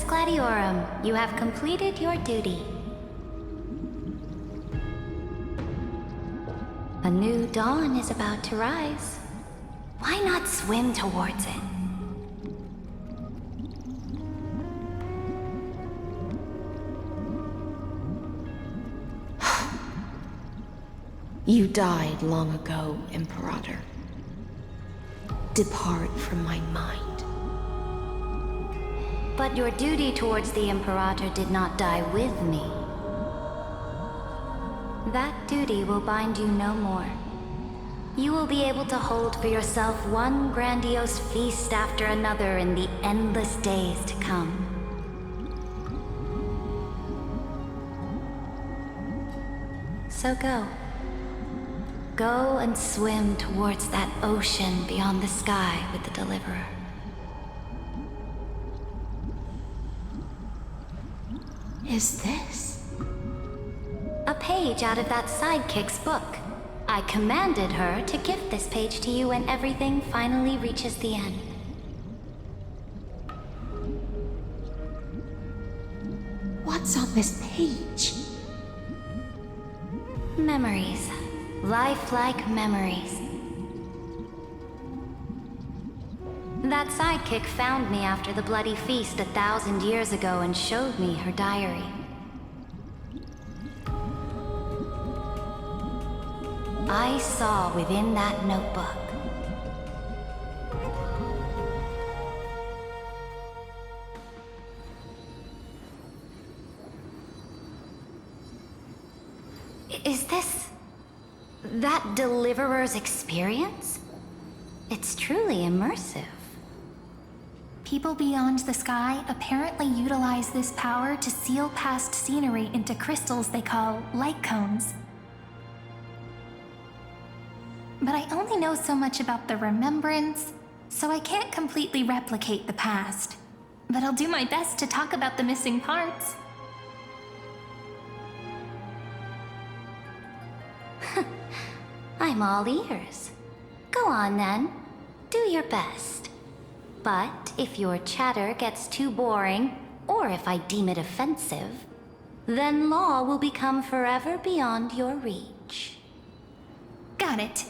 Gladiorum, you have completed your duty. A new dawn is about to rise. Why not swim towards it? You died long ago, Imperator. Depart from my mind. But your duty towards the Imperator did not die with me. That duty will bind you no more. You will be able to hold for yourself one grandiose feast after another in the endless days to come. So go. Go and swim towards that ocean beyond the sky with the Deliverer. Is this? A page out of that sidekick's book. I commanded her to gift this page to you when everything finally reaches the end. What's on this page? Memories. Lifelike memories. That sidekick found me after the bloody feast 1,000 years ago and showed me her diary. I saw within that notebook Is this that Deliverer's experience? It's truly immersive. People beyond the sky apparently utilize this power to seal past scenery into crystals they call light cones. But I only know so much about the remembrance, so I can't completely replicate the past. But I'll do my best to talk about the missing parts. I'm all ears. Go on then. Do your best. But if your chatter gets too boring, or if I deem it offensive, then law will become forever beyond your reach. Got it.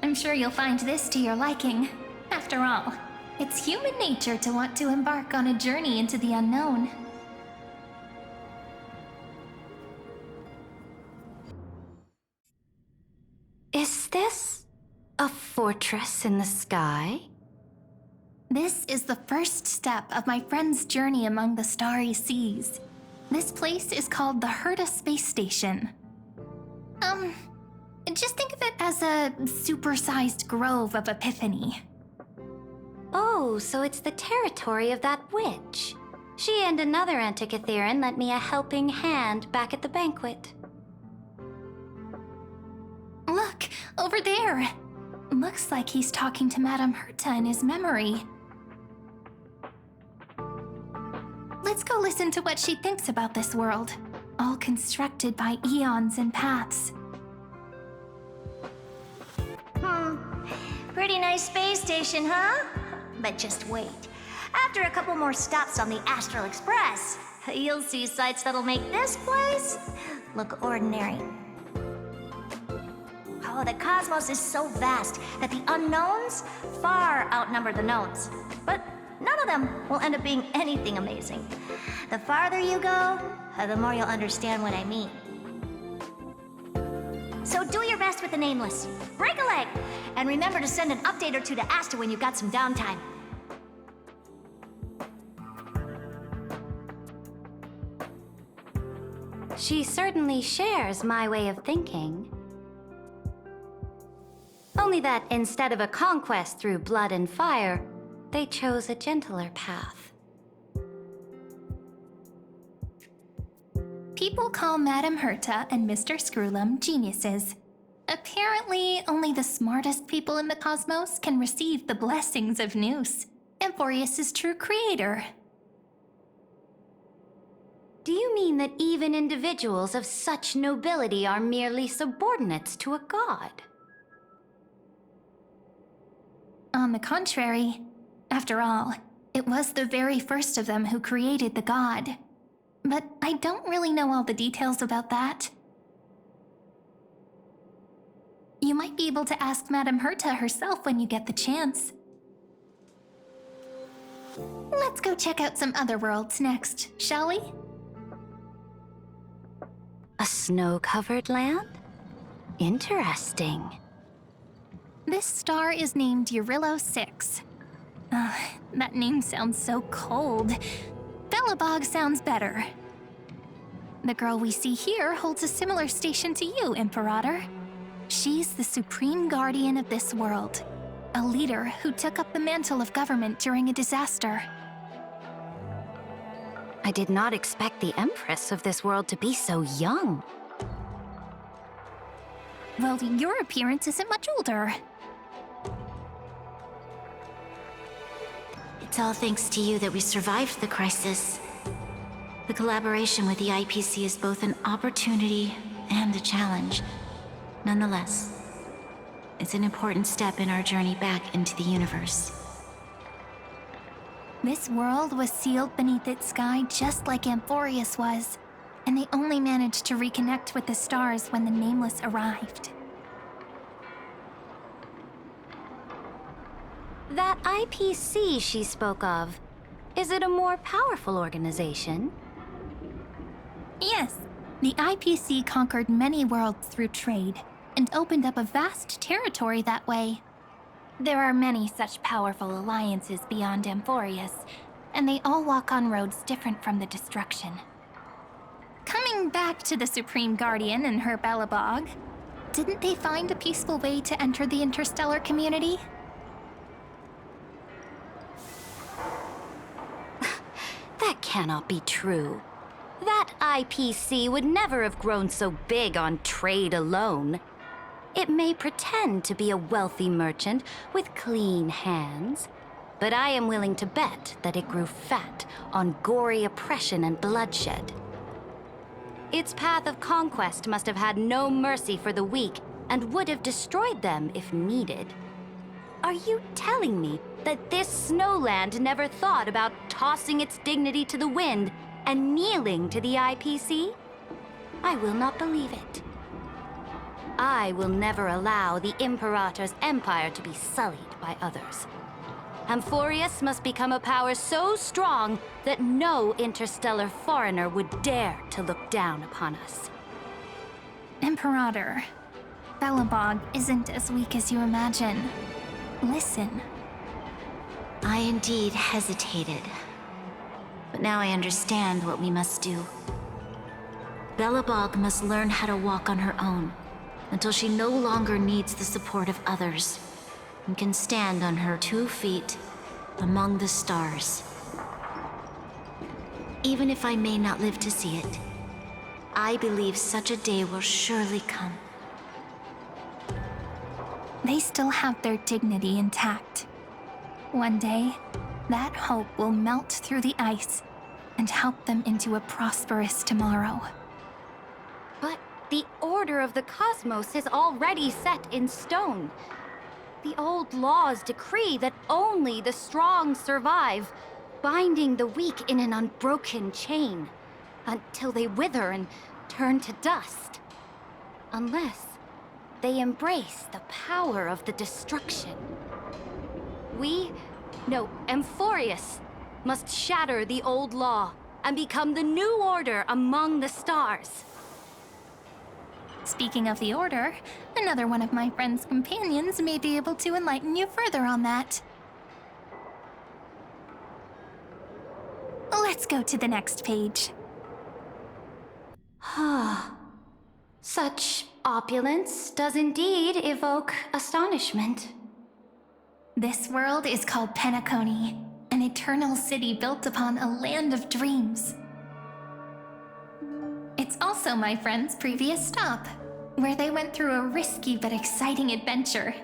I'm sure you'll find this to your liking. After all, it's human nature to want to embark on a journey into the unknown. Is this a fortress in the sky? This is the first step of my friend's journey among the starry seas. This place is called the Herta Space Station. Just think of it as a supersized grove of Epiphany. Oh, so it's the territory of that witch. She and another Antikytherian lent me a helping hand back at the banquet. Look, over there! Looks like he's talking to Madame Herta in his memory. Let's go listen to what she thinks about this world, all constructed by eons and paths. Pretty nice space station, huh? But just wait. After a couple more stops on the Astral Express, you'll see sights that'll make this place look ordinary. Oh, the cosmos is so vast that the unknowns far outnumber the knowns. But none of them will end up being anything amazing. The farther you go, the more you'll understand what I mean. So do your best with the nameless. Break a leg! And remember to send an update or two to Asta when you've got some downtime. She certainly shares my way of thinking. Only that instead of a conquest through blood and fire, they chose a gentler path. People call Madame Herta and Mr. Screwlum geniuses. Apparently, only the smartest people in the cosmos can receive the blessings of Nous, Amphorius' true creator. Do you mean that even individuals of such nobility are merely subordinates to a god? On the contrary, after all, It was the very first of them who created the god. But I don't really know all the details about that. You might be able to ask Madame Herta herself when you get the chance. Let's go check out some other worlds next, shall we? A snow-covered land? Interesting. This star is named Eurillo 6. That name sounds so cold. Belobog sounds better. The girl we see here holds a similar station to you, Imperator. She's the supreme guardian of this world, a leader who took up the mantle of government during a disaster. I did not expect the Empress of this world to be so young. Well, your appearance isn't much older. It's all thanks to you that we survived the crisis. The collaboration with the IPC is both an opportunity and a challenge. Nonetheless, it's an important step in our journey back into the universe. This world was sealed beneath its sky just like Amphorius was, and they only managed to reconnect with the stars when the Nameless arrived. That IPC she spoke of, is it a more powerful organization? Yes, the IPC conquered many worlds through trade, and opened up a vast territory that way. There are many such powerful alliances beyond Amphorius, and they all walk on roads different from the destruction. Coming back to the Supreme Guardian and her Belobog, didn't they find a peaceful way to enter the interstellar community? That cannot be true. That IPC would never have grown so big on trade alone. It may pretend to be a wealthy merchant with clean hands, but I am willing to bet that it grew fat on gory oppression and bloodshed. Its path of conquest must have had no mercy for the weak and would have destroyed them if needed. Are you telling me that this snowland never thought about tossing its dignity to the wind and kneeling to the IPC? I will not believe it. I will never allow the Imperator's empire to be sullied by others. Amphorius must become a power so strong that no interstellar foreigner would dare to look down upon us. Imperator, Belobog isn't as weak as you imagine. Listen. I indeed hesitated. But now I understand what we must do. Belobog must learn how to walk on her own until she no longer needs the support of others and can stand on her 2 feet among the stars. Even if I may not live to see it, I believe such a day will surely come. They still have their dignity intact. One day, that hope will melt through the ice and help them into a prosperous tomorrow. But the order of the cosmos is already set in stone. The old laws decree that only the strong survive, binding the weak in an unbroken chain, until they wither and turn to dust. Unless they embrace the power of the destruction. Amphorius must shatter the old law and become the new order among the stars. Speaking of the Order, another one of my friend's companions may be able to enlighten you further on that. Let's go to the next page. Such opulence does indeed evoke astonishment. This world is called Penacony, an eternal city built upon a land of dreams. It's also my friend's previous stop, where they went through a risky but exciting adventure.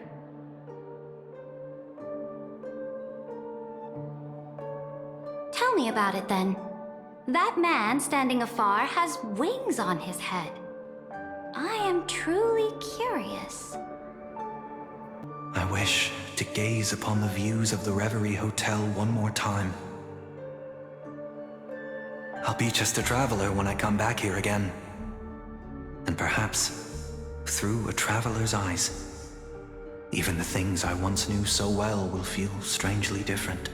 Tell me about it then. That man standing afar has wings on his head. I am truly curious. I wish to gaze upon the views of the Reverie Hotel one more time. I'll be just a traveler when I come back here again. And perhaps, through a traveler's eyes, even the things I once knew so well will feel strangely different.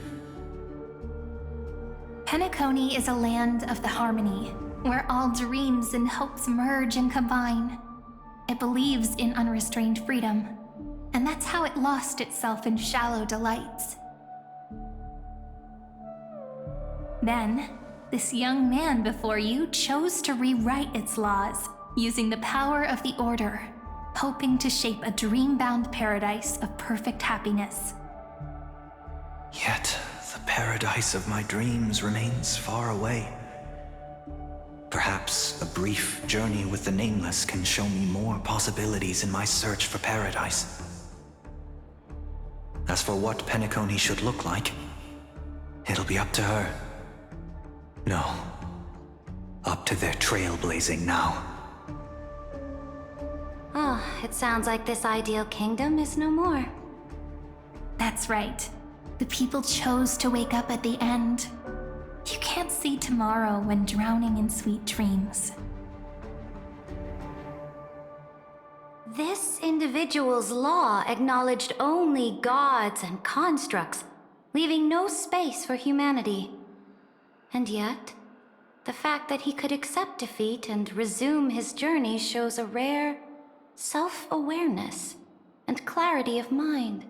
Penacony is a land of the harmony, where all dreams and hopes merge and combine. It believes in unrestrained freedom, and that's how it lost itself in shallow delights. Then, this young man before you chose to rewrite its laws, using the power of the Order, hoping to shape a dream-bound paradise of perfect happiness. Yet, the paradise of my dreams remains far away. Perhaps a brief journey with the Nameless can show me more possibilities in my search for paradise. As for what Penacony should look like, it'll be up to her. No, up to their trailblazing now. Oh, it sounds like this ideal kingdom is no more. That's right. The people chose to wake up at the end. You can't see tomorrow when drowning in sweet dreams. This individual's law acknowledged only gods and constructs, leaving no space for humanity. And yet, the fact that he could accept defeat and resume his journey shows a rare self-awareness and clarity of mind.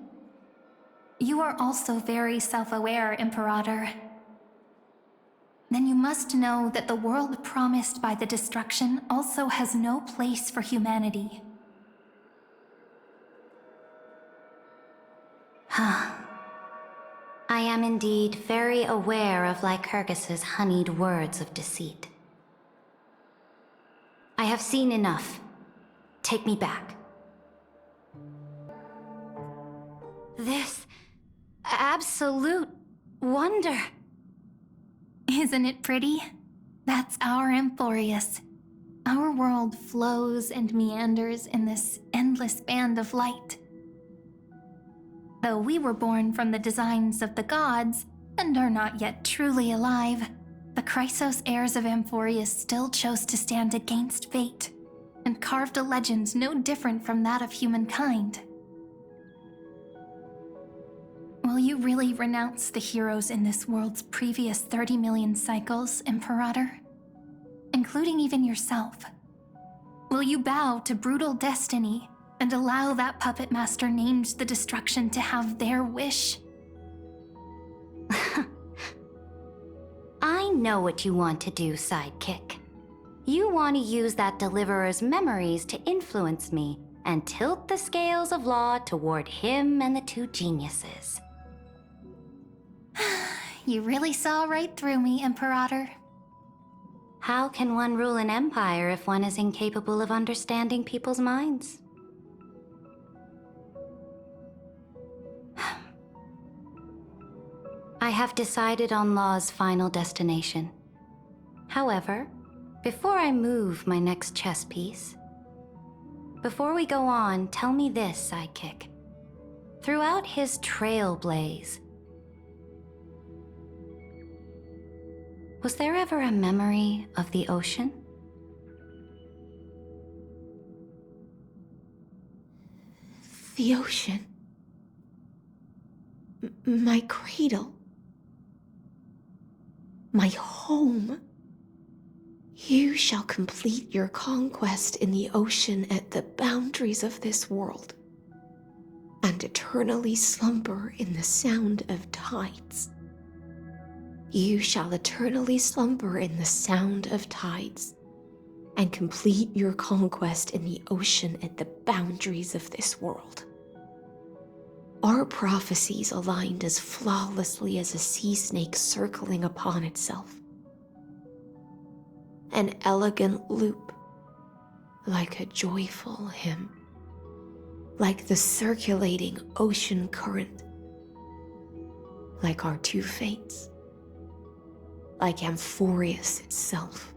You are also very self-aware, Imperator. Then you must know that the world promised by the destruction also has no place for humanity. I am indeed very aware of Lycurgus's honeyed words of deceit. I have seen enough. Take me back. This absolute wonder. Isn't it pretty? That's our Emporius. Our world flows and meanders in this endless band of light. Though we were born from the designs of the gods and are not yet truly alive, the Chrysos heirs of Emporius still chose to stand against fate and carved a legend no different from that of humankind. Will you really renounce the heroes in this world's previous 30 million cycles, Imperator? Including even yourself? Will you bow to brutal destiny and allow that puppet master named the destruction to have their wish? I know what you want to do, sidekick. You want to use that deliverer's memories to influence me and tilt the scales of law toward him and the two geniuses. You really saw right through me, Imperator. How can one rule an empire if one is incapable of understanding people's minds? I have decided on Law's final destination. However, before I move my next chess piece, before we go on, tell me this, sidekick. Throughout his trailblaze, was there ever a memory of the ocean? The ocean. My cradle. My home. You shall complete your conquest in the ocean at the boundaries of this world, and eternally slumber in the sound of tides. You shall eternally slumber in the sound of tides, and complete your conquest in the ocean at the boundaries of this world. Our prophecies aligned as flawlessly as a sea snake circling upon itself. An elegant loop, like a joyful hymn, like the circulating ocean current, like our two fates, like Amphorius itself.